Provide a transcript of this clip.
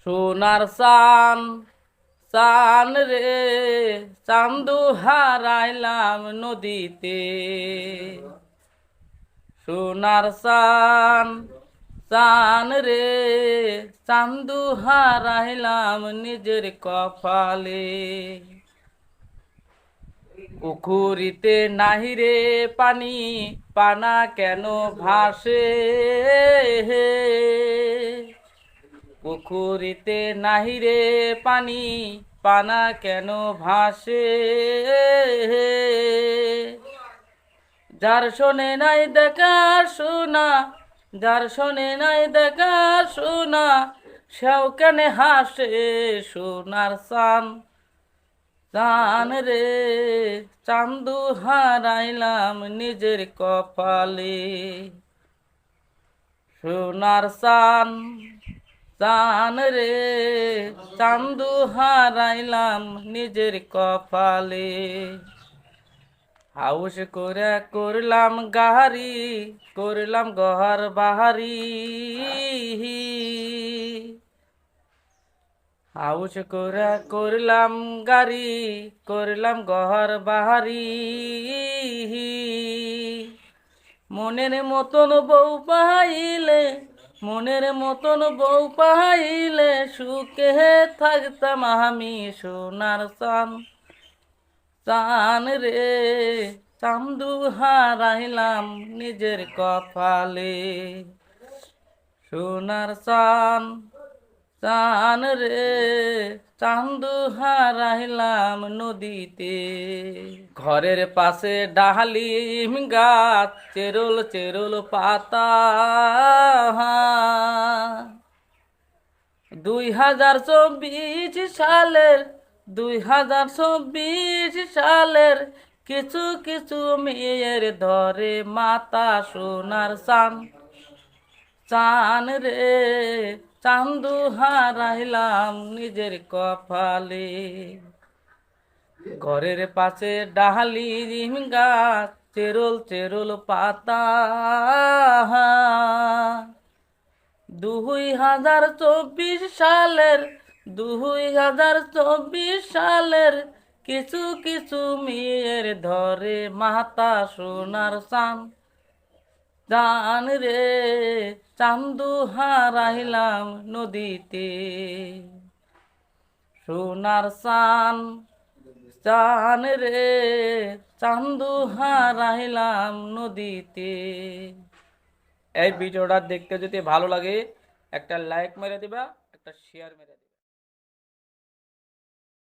সোনার চান চান রে চান্দু হারাইলাম নদীতে। সোনার চান চান রে চান্দু হারাইলাম নিজের কপালে। পুকুরিতে নাহিরে পানি পানা কেন ভাসে, পুকুরিতে নাহিরে পানি পানা কেন ভাসে। যার শোনে নাই দেখা শোনা, যার শোনে নাই দেখা শোনা, সেও কেন হাসে। সোনার চান চান রে চান্দু হারাইলাম নিজের কপালে। সোনার চান চান রে চান্দু হারাইলাম নিজের কপালে। হাউস করে করলাম গাহারি, করলাম গহর বাহারি। হাউস করে করলাম গাড়ি, করলাম গহর বাহারি। মনের মতন বউ পাইলে, মনের মতন বউ পাইলে সুখে থাকতাম আমি। সোনার চান চান রে চান্দু হারাইলাম নিজের কপালে। সোনার চান চান রে চান্দু হারাইলাম নদীতে। ঘরের পাশে ডালিম গাছ চেরুল চেরুল পাতা, 2024 সালের 2024 সালের কিছু কিছু মেয়ের ধরে মাতা। সোনার চান চান রে চান্দু হারাইলাম নিজের কপালে। ঘরের পাশে ডালিম গাছ চেরুল চেরুল পাতা, 2024 সালের 2024 সালের কিছু কিছু মেয়ের ধরে মাতা। সোনার চান চান রে চান্দু হারাইলাম নদীতে। সোনার চান চান রে চান্দু হারাইলাম নদীতে। এই ভিডিওটা দেখতে যদি ভালো লাগে একটা লাইক মেরে দিবা, একটা শেয়ার মেরে দিবা।